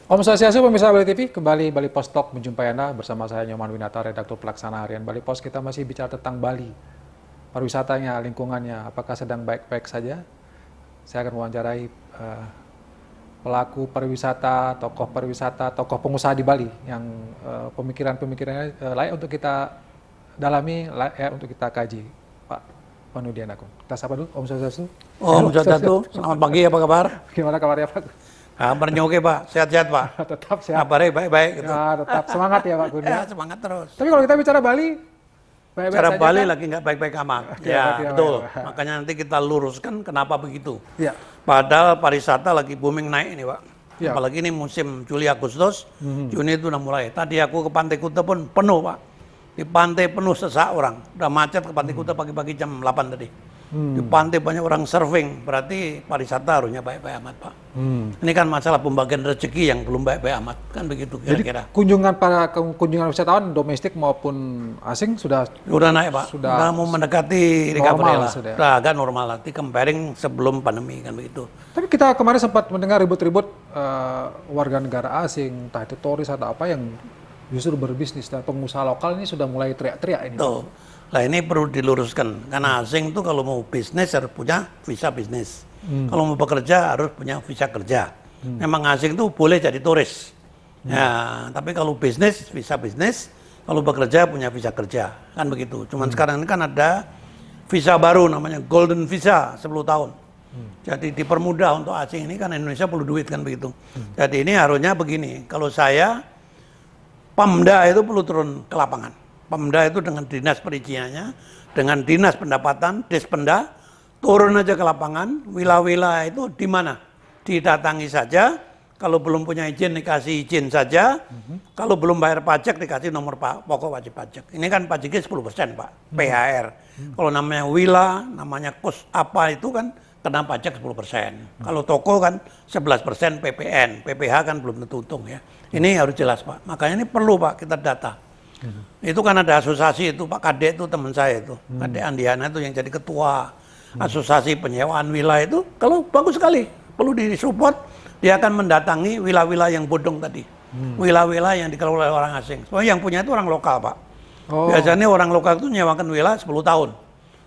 Om Swastiastu, pemirsa Bali TV, kembali Bali Post Talk menjumpai Anda bersama saya Nyoman Winata, redaktur pelaksana harian Bali Post. Kita masih bicara tentang Bali, pariwisatanya, lingkungannya, apakah sedang baik-baik saja? Saya akan wawancarai pelaku pariwisata, tokoh pengusaha di Bali yang pemikirannya layak untuk kita dalami, layak untuk kita kaji. Pak Wanudian Agung. Kita sapa dulu, Om Swastiastu. Om Swastiastu, selamat pagi, apa kabar? Gimana kabarnya Pak? Kabarnya oke Pak, sehat-sehat Pak. Tetap sehat. Kabarnya baik-baik. Gitu. Ya, tetap semangat ya Pak Gun. Ya, semangat terus. Tapi kalau kita bicara Bali, baik-baik Cara saja Bali kan? lagi nggak baik-baik amat. Oke, Ya, berarti betul. baik. Makanya nanti kita luruskan kenapa begitu. Ya. Padahal pariwisata lagi booming naik ini Pak. Ya. Apalagi ini musim Juli Agustus, Juni itu udah mulai. Tadi aku ke Pantai Kuta pun penuh Pak. Di pantai penuh sesak orang. Udah macet ke Pantai Kuta pagi-pagi jam 8 tadi. Di pantai banyak orang surfing, berarti pariwisata harusnya baik-baik amat Pak. Ini kan masalah pembagian rezeki yang belum baik-baik amat, kan begitu kira-kira. Kunjungan wisatawan domestik maupun asing sudah Naik Pak, sudah mau mendekati recovery lah. sudah. Sudah agak normal lah, comparing sebelum pandemi kan begitu. Tapi kita kemarin sempat mendengar ribut-ribut warga negara asing, entah itu turis atau apa yang justru berbisnis, dan pengusaha lokal ini sudah mulai teriak-teriak ini. Tuh. Nah ini perlu diluruskan, karena asing tuh kalau mau bisnis harus punya visa bisnis. Kalau mau bekerja harus punya visa kerja. Memang asing tuh boleh jadi turis. Ya, tapi kalau bisnis, visa bisnis, kalau bekerja punya visa kerja. Kan begitu. Cuman sekarang ini kan ada visa baru namanya Golden Visa 10 tahun. Jadi dipermudah untuk asing ini, kan Indonesia perlu duit kan begitu. Jadi ini harusnya begini, kalau saya, Pemda itu perlu turun ke lapangan. Pemda itu dengan dinas perizinannya, dengan dinas pendapatan, Dispenda, turun aja ke lapangan, wilayah-wilayah itu di mana? Didatangi saja, kalau belum punya izin dikasih izin saja, kalau belum bayar pajak dikasih nomor pokok wajib pajak. Ini kan pajaknya 10% Pak, PHR. Kalau namanya wilayah, namanya kos apa itu kan kena pajak 10%. Kalau toko kan 11% PPN, PPH kan belum tentu untung ya. Ini harus jelas Pak, makanya ini perlu Pak kita data. Itu kan ada asosiasi itu Pak Kadek itu teman saya itu, Kadek Andiana itu yang jadi ketua asosiasi penyewaan wilayah itu, kalau bagus sekali, perlu disupport, dia akan mendatangi wilayah-wilayah yang bodong tadi, wilayah-wilayah yang dikelola oleh orang asing. Soalnya yang punya itu orang lokal Pak. Biasanya orang lokal itu nyewakan wilayah 10 tahun,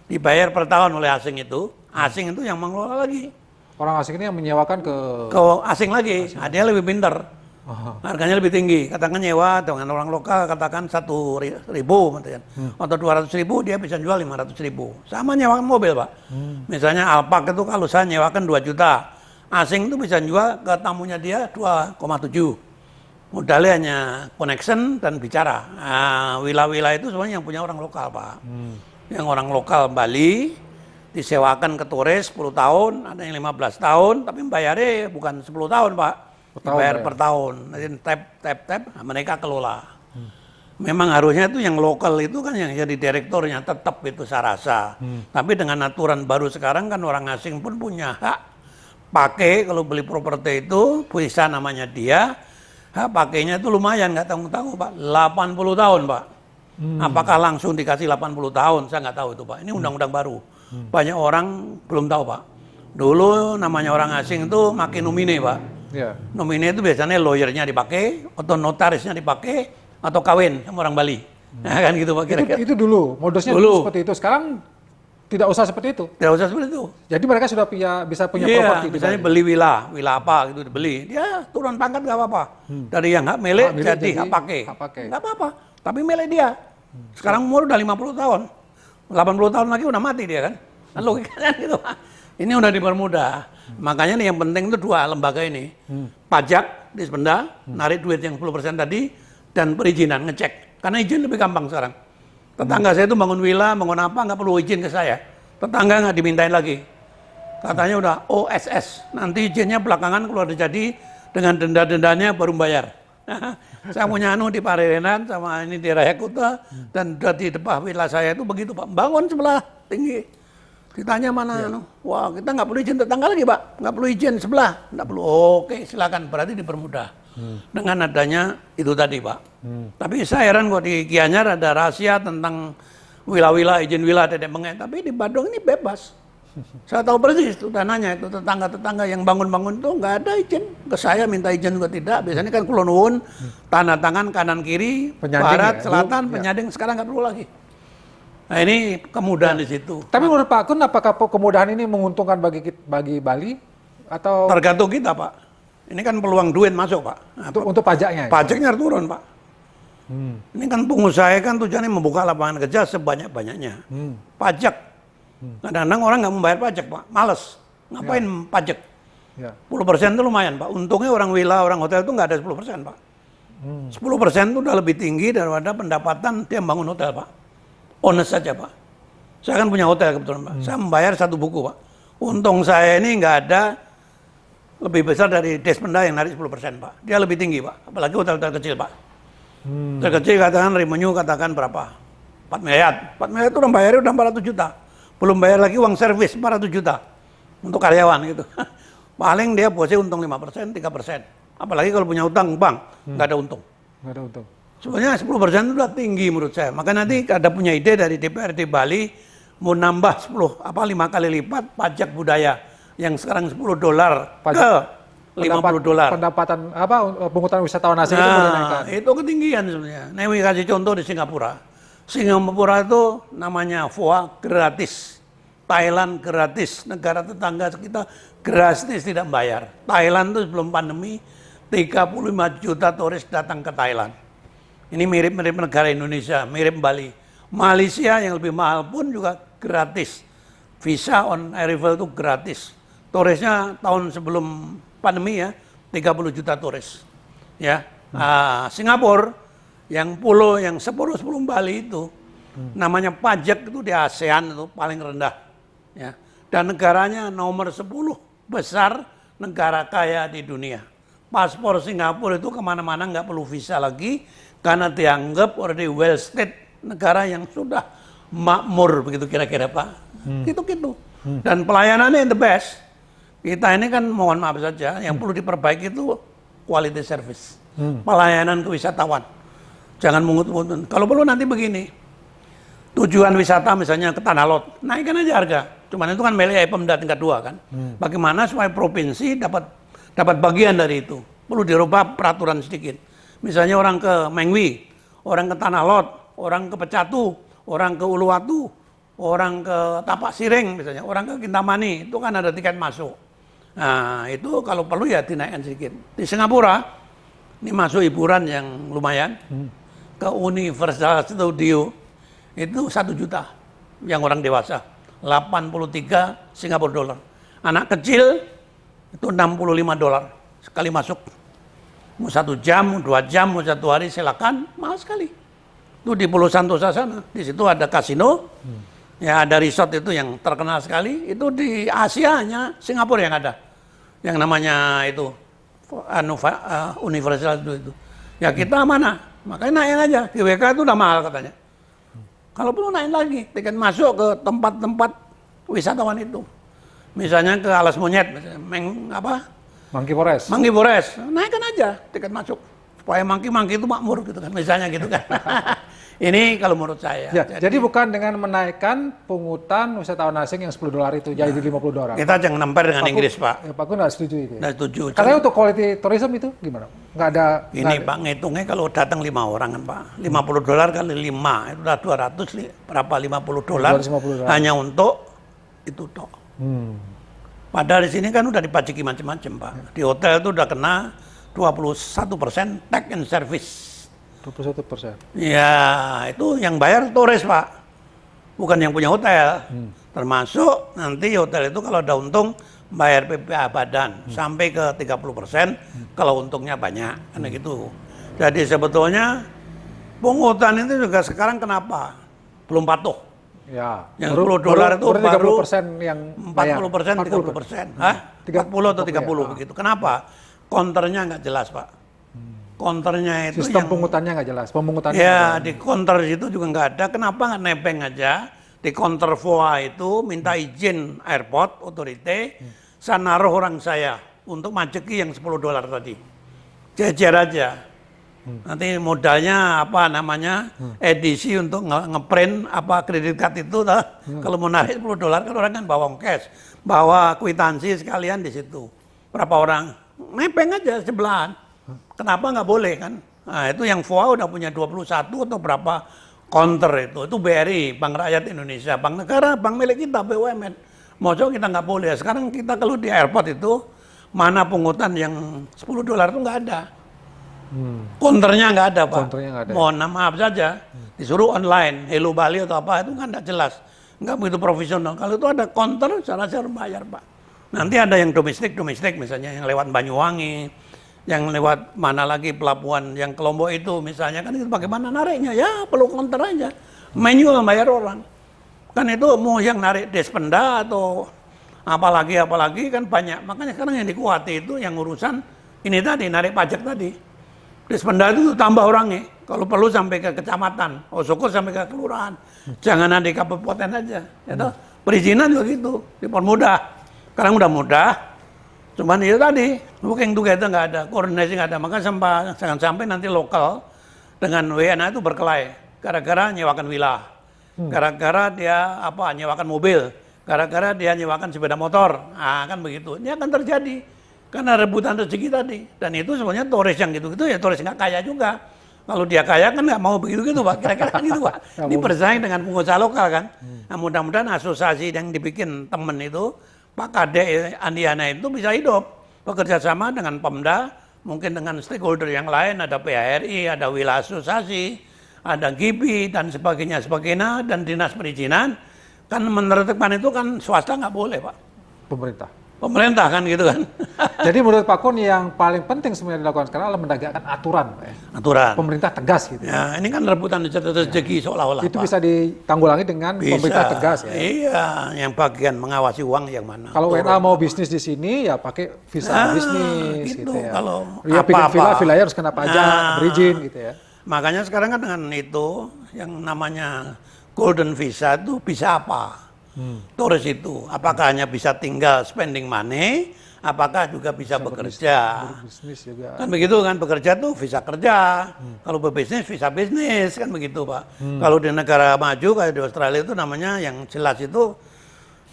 dibayar per tahun oleh asing itu yang mengelola lagi. Orang asing ini yang menyewakan ke asing lagi, dia lebih pintar. Harganya lebih tinggi, katakan nyewa dengan orang lokal katakan 1.000 atau 200.000, dia bisa jual 500.000. Sama nyewakan mobil Pak. Misalnya Alphard itu kalau saya nyewakan 2 juta, asing itu bisa jual ke tamunya dia 2,7. Modalnya hanya connection dan bicara. Nah, wilayah-wilayah itu semuanya yang punya orang lokal Pak. Yang orang lokal Bali disewakan ke turis 10 tahun, ada yang 15 tahun, tapi bayarnya bukan 10 tahun Pak. Dibayar per tahun, nanti tap, mereka kelola. Memang harusnya itu yang lokal itu kan yang jadi direkturnya tetap itu saya rasa. Tapi dengan aturan baru sekarang kan orang asing pun punya hak pakai kalau beli properti itu, bisa namanya dia, hak pakainya itu lumayan nggak tanggung-tanggung Pak, 80 tahun Pak. Apakah langsung dikasih 80 tahun? Saya nggak tahu itu Pak. Ini undang-undang baru. Banyak orang belum tahu Pak. Dulu namanya orang asing itu makin nomine Pak. ya. Nomine itu biasanya lawyernya dipakai, atau notarisnya dipakai, atau kawin sama orang Bali. Nah, kan gitu Pak kira-kira. Itu dulu, modusnya dulu seperti itu. Sekarang tidak usah seperti itu. Tidak usah seperti itu. Jadi mereka sudah bisa punya properti. Misalnya beli wilayah apa gitu dibeli, dia turun pangkat nggak apa-apa. Dari yang hak milik jadi hak pakai. Nggak apa-apa, tapi milik dia. Sekarang umur udah 50 tahun. 80 tahun lagi udah mati dia kan. Kan logikanya gitu Pak. Ini udah dipermudah. Makanya nih yang penting itu 2 lembaga ini. Pajak, Dispenda, narik duit yang 10% tadi, dan perizinan, ngecek. Karena izin lebih gampang sekarang. Tetangga saya itu bangun villa, bangun apa, nggak perlu izin ke saya. Tetangga nggak dimintain lagi. Katanya udah OSS. Nanti izinnya belakangan keluar jadi dengan denda-dendanya baru bayar. Saya punya di Parirenan sama ini di Raya Kuta, dan di depan villa saya itu begitu Pak. Bangun sebelah tinggi. Ditanya mana, wah kita nggak perlu izin tetangga lagi Pak, nggak perlu izin sebelah, nggak perlu. Oke silakan, berarti dipermudah. dengan adanya itu tadi Pak. Tapi saya heran kok di Gianyar ada rahasia tentang wila-wila, izin wila, dedek bengek. Tapi di Badung ini bebas. Saya tahu persis itu tanahnya, itu tetangga-tetangga yang bangun-bangun itu nggak ada izin. Ke saya minta izin juga tidak. Biasanya kan Kulon Wun, tanah tangan kanan kiri, Penyanding barat, ya? selatan, Ya. penyanding. Sekarang nggak perlu lagi. Nah ini kemudahan di situ. Tapi menurut Pak Kun, apakah kemudahan ini menguntungkan bagi Bali atau Tergantung kita Pak. Ini kan peluang duit masuk Pak. Nah, untuk pajaknya? Ya? pajaknya turun Pak. Ini kan pengusaha kan tujuannya membuka lapangan kerja sebanyak-banyaknya. Pajak. Kadang-kadang orang nggak membayar pajak Pak. Males. Ngapain pajak? Ya. 10% itu lumayan Pak. Untungnya orang villa, orang hotel itu nggak ada 10% Pak. 10% itu udah lebih tinggi daripada pendapatan dia bangun hotel Pak. Honest saja Pak. Saya kan punya hotel kebetulan Pak. Saya membayar 1 buku Pak. Untung saya ini nggak ada lebih besar dari Despenda yang narik 10% Pak. Dia lebih tinggi Pak. Apalagi hotel-hotel kecil Pak. Hotel kecil katakan revenue katakan berapa? 4 miliar. 4 miliar itu orang bayarnya udah 400 juta. Belum bayar lagi uang servis 400 juta. Untuk karyawan gitu. Paling dia bosnya untung 5%, 3%. Apalagi kalau punya utang bank, nggak ada untung. Nggak ada untung. Sebenarnya 10% itu udah tinggi menurut saya. Maka nanti ada punya ide dari DPRD Bali mau nambah 5 kali lipat pajak budaya yang sekarang $10 ke $50. Pendapatan pungutan wisatawan asing itu boleh naikkan. Itu ketinggian sebenarnya. Nah, ini kasih contoh di Singapura. Singapura itu namanya VOA gratis. Thailand gratis. Negara tetangga kita gratis tidak bayar. Thailand itu sebelum pandemi 35 juta turis datang ke Thailand. Ini mirip-mirip negara Indonesia, mirip Bali. Malaysia yang lebih mahal pun juga gratis. Visa on arrival itu gratis. Turisnya tahun sebelum pandemi ya 30 juta turis. Ya, Singapura yang pulau yang sebelum Bali itu namanya pajak itu di ASEAN itu paling rendah. Ya, dan negaranya nomor 10 besar negara kaya di dunia. Paspor Singapura itu kemana-mana nggak perlu visa lagi karena dianggap already well state negara yang sudah makmur begitu kira-kira Pak. Gitu-gitu. Dan pelayanannya the best. Kita ini kan mohon maaf saja, yang perlu diperbaiki itu quality service. Pelayanan ke wisatawan. Jangan mungut-mungut. Kalau perlu nanti begini. Tujuan wisata misalnya ke Tanah Lot, naikkan aja harga. Cuman itu kan milik Pemda tingkat 2 kan. Bagaimana supaya provinsi dapat bagian dari itu. Perlu dirubah peraturan sedikit. Misalnya orang ke Mengwi, orang ke Tanah Lot, orang ke Pecatu, orang ke Uluwatu, orang ke Tapak Siring misalnya, orang ke Kintamani, itu kan ada tiket masuk. Nah, itu kalau perlu ya dinaikkan sedikit. Di Singapura, ini masuk hiburan yang lumayan, ke Universal Studio, itu 1 juta yang orang dewasa, 83 Singapura dolar. Anak kecil itu $65 sekali masuk. Mau 1 jam, 2 jam, mau 1 hari silakan, mahal sekali. Itu di Pulau Santosa sana, di situ ada kasino, ya ada resort itu yang terkenal sekali. Itu di Asia hanya Singapura yang ada, yang namanya itu Universal itu. Ya kita mana? Makanya naik aja. GWK itu udah mahal katanya. Kalau perlu naik lagi, tiket masuk ke tempat-tempat wisatawan itu. Misalnya ke Alas Monyet, Monkey Forest. Monkey Forest, naikkan aja tiket masuk supaya monkey itu makmur gitu kan, misalnya gitu kan. Ini kalau menurut saya. Ya, jadi bukan dengan menaikkan pungutan wisatawan asing yang $10 itu jadi $50. Kita jangan nempel dengan Inggris Pak. Ya, Pak Kun nggak setuju itu. Nggak setuju. Katanya untuk quality tourism itu gimana? Nggak ada. Ini Pak ngitungnya kalau datang 5 orang kan Pak, $50 kali 5 itu udah 200 berapa $50 $250. hanya untuk itu toh. Padahal di sini kan udah dipajaki macam-macam Pak. Di hotel itu udah kena 21% tax and service. 21%. Ya itu yang bayar turis Pak, bukan yang punya hotel. Termasuk nanti hotel itu kalau ada untung bayar PPA badan sampai ke 30% kalau untungnya banyak, karena gitu. Jadi sebetulnya pungutan itu juga sekarang kenapa belum patuh? Ya. Yang $10 itu baru 30% yang bayar. 40%, 30%. Hah? 40 atau 30 begitu. Kenapa? Counternya nggak jelas Pak. Counternya itu Sistem yang, pungutannya nggak jelas. Pemungutannya. ya di counter itu juga nggak ada. Kenapa nggak nebeng aja? Di counter VOA itu minta izin airport authority, saya naruh orang saya untuk majeki yang $10 tadi. Cecer aja. Nanti modalnya apa namanya edisi untuk ngeprint apa kredit card itu, kalau mau narik $10 kan orang kan bawa cash, bawa kwitansi sekalian di situ. Berapa orang nepeng aja sebelahan. Kenapa nggak boleh kan? Nah, itu yang FOA udah punya 21 atau berapa counter itu BRI, Bank Rakyat Indonesia, Bank Negara, bank milik kita BUMN. Mosok kita nggak boleh. Sekarang kita kalau di airport itu mana pungutan yang $10 itu nggak ada. Counternya nggak ada, Pak. Counternya nggak ada. Mohon maaf saja, disuruh online, Hello Bali atau apa, itu kan nggak jelas. Nggak begitu profesional. Kalau itu ada counter, saya harus bayar, Pak. Nanti ada yang domestik misalnya, yang lewat Banyuwangi, yang lewat mana lagi pelabuhan, yang ke Lombok itu misalnya, kan itu bagaimana nariknya? Ya, perlu counter aja. Menu nggak bayar orang. Kan itu mau yang narik Despenda atau apalagi kan banyak. Makanya sekarang yang dikuati itu yang urusan ini tadi, narik pajak tadi. Despenda itu tambah orangnya, kalau perlu sampai ke kecamatan, syukur sampai ke kelurahan, jangan ada di kabupaten aja. Ya perizinan juga gitu, dipermudah. Sekarang udah mudah, cuman itu tadi, working together nggak ada, koordinasi nggak ada, maka jangan sampai nanti lokal dengan WNA itu berkelahi, gara-gara nyewakan wilayah, gara-gara dia nyewakan mobil, gara-gara dia nyewakan sepeda motor, kan begitu, ini akan terjadi. Karena rebutan rezeki tadi. Dan itu sebenarnya Torres yang gitu-gitu ya Torres nggak kaya juga. Kalau dia kaya kan nggak mau begitu-gitu, Pak. Kira-kira kan gitu, Pak. Ini bersaing dengan pengusaha lokal kan. Nah, mudah-mudahan asosiasi yang dibikin temen itu, Pak Kadek Andiana itu bisa hidup. Bekerja sama dengan Pemda, mungkin dengan stakeholder yang lain, ada PHRI, ada wilayah asosiasi, ada GIPI, dan sebagainya, dan dinas perizinan. Kan menertibkan itu kan swasta nggak boleh, Pak. Pemerintah kan gitu kan. Jadi menurut Pak Kun yang paling penting sebenarnya dilakukan sekarang adalah menegakkan aturan, Pak. Aturan. Pemerintah tegas gitu. Ya, ini kan rebutan rezeki seolah-olah. Itu Pak. bisa ditanggulangi dengan pemerintah tegas ya. Iya, yang bagian mengawasi uang yang mana. Kalau WNA mau bisnis di sini ya pakai visa bisnis gitu ya. Kalau ya bikin villa harus kena pajak, berizin gitu ya. Makanya sekarang kan dengan itu yang namanya golden visa itu bisa apa? Turis itu, apakah hanya bisa tinggal spending money, apakah juga bisa bekerja? Berbisnis juga. Kan begitu kan, bekerja tuh visa kerja. Kalau berbisnis, visa bisnis, kan begitu Pak. Kalau di negara maju kayak di Australia itu namanya yang jelas itu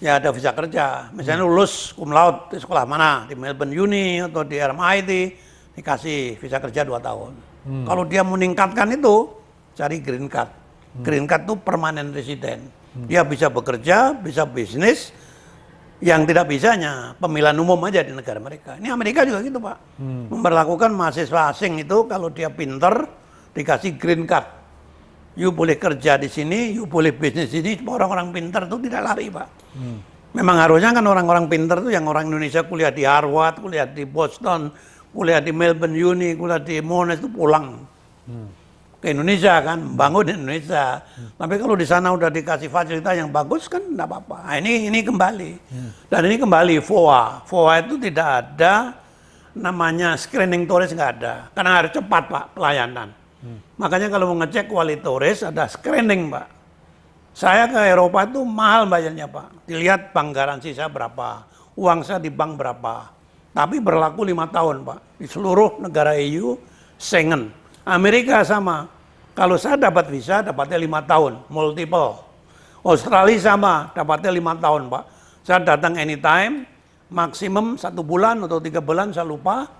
ya ada visa kerja. Misalnya lulus cum laude di sekolah mana, di Melbourne Uni atau di RMIT, dikasih visa kerja 2 tahun. Kalau dia meningkatkan itu, cari green card. Green card itu permanent resident. Dia bisa bekerja, bisa bisnis, yang tidak bisanya pemilihan umum aja di negara mereka. Ini Amerika juga gitu Pak. Memperlakukan mahasiswa asing itu kalau dia pinter, dikasih green card. You boleh kerja di sini, you boleh bisnis di sini, orang-orang pinter itu tidak lari Pak. Memang harusnya kan orang-orang pinter itu yang orang Indonesia kuliah di Harvard, kuliah di Boston, kuliah di Melbourne Uni, kuliah di Monash itu pulang. Ke Indonesia kan, bangun di Indonesia. Tapi kalau di sana udah dikasih fasilitas yang bagus kan enggak apa-apa. Nah, ini kembali. Dan ini kembali FOA. FOA itu tidak ada namanya screening turis, nggak ada. Karena harus cepat Pak pelayanan. Makanya kalau mau ngecek kualitas turis ada screening Pak. Saya ke Eropa itu mahal bayarnya Pak. Dilihat bank garansi saya berapa, uang saya di bank berapa. Tapi berlaku 5 tahun Pak. Di seluruh negara EU, Schengen. Amerika sama, kalau saya dapat visa dapatnya 5 tahun, multiple. Australia sama, dapatnya 5 tahun Pak. Saya datang anytime, maksimum 1 bulan atau 3 bulan saya lupa,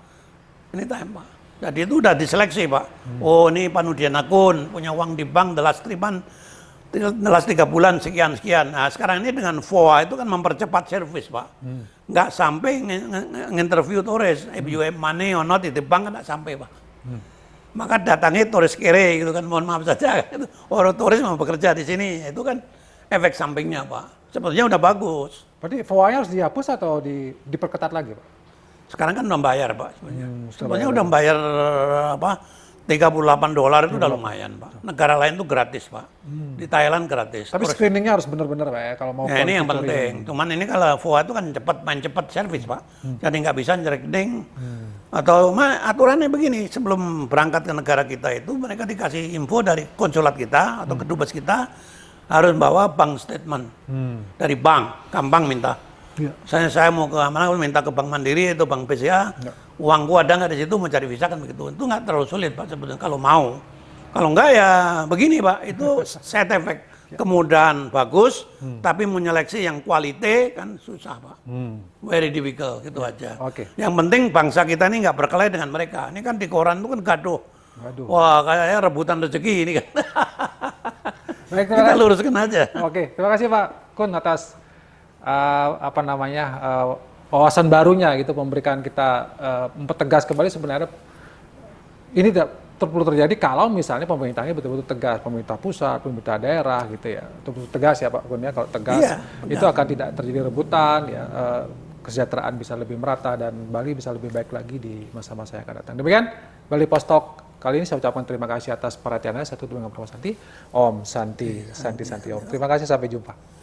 anytime Pak. Jadi itu udah diseleksi Pak. Oh ini panudian akun, punya uang di bank, the last 3 bulan sekian-sekian. Nah sekarang ini dengan FOA itu kan mempercepat servis Pak. Nggak sampai nginterview turis, if you have money or not, di bank nggak sampai Pak. Maka datangnya turis kere gitu kan, mohon maaf saja. Orang turis mau bekerja di sini, itu kan efek sampingnya Pak. Sebetulnya udah bagus. Berarti FOA-nya harus dihapus atau diperketat lagi Pak? Sekarang kan udah bayar Pak sebenarnya. Sebenarnya udah bayar $38 itu udah lumayan Pak. Negara lain tuh gratis Pak. Di Thailand gratis. Tapi screeningnya harus benar-benar Pak ya kalau mau. Ya, ini yang penting. Cuman ini kalau FOA itu kan main cepat servis Pak. Jadi nggak bisa nyerekding. Atau aturannya begini, sebelum berangkat ke negara kita itu mereka dikasih info dari konsulat kita atau kedubes kita harus bawa bank statement dari bank, gampang minta. Iya. Saya mau ke mana, minta ke Bank Mandiri atau Bank BCA, uangku ada nggak di situ, mau cari visa kan begitu. Itu nggak terlalu sulit Pak sebetulnya kalau mau. Kalau nggak ya begini Pak, itu side effect. Kemudahan bagus, tapi menyeleksi yang kualite kan susah Pak. Very difficult, gitu aja. Oke. Yang penting bangsa kita ini nggak berkelahi dengan mereka. Ini kan di koran itu kan gaduh. Wah, kayaknya rebutan rezeki ini kan. Baik, Kita luruskan aja. Oke, terima kasih Pak Kun atas wawasan barunya gitu, memberikan kita mempertegas kembali sebenarnya ini tidak perlu terjadi kalau misalnya pemerintahnya betul-betul tegas, pemerintah pusat, pemerintah daerah gitu ya, betul-betul tegas ya Pak Kun ya. Kalau tegas itu akan tidak terjadi rebutan ya, kesejahteraan bisa lebih merata dan Bali bisa lebih baik lagi di masa-masa yang akan datang. Demikian Bali Post Talk kali ini, saya ucapkan terima kasih atas perhatiannya. Satu dengan Santi, Om Santi Om. Terima kasih, sampai jumpa.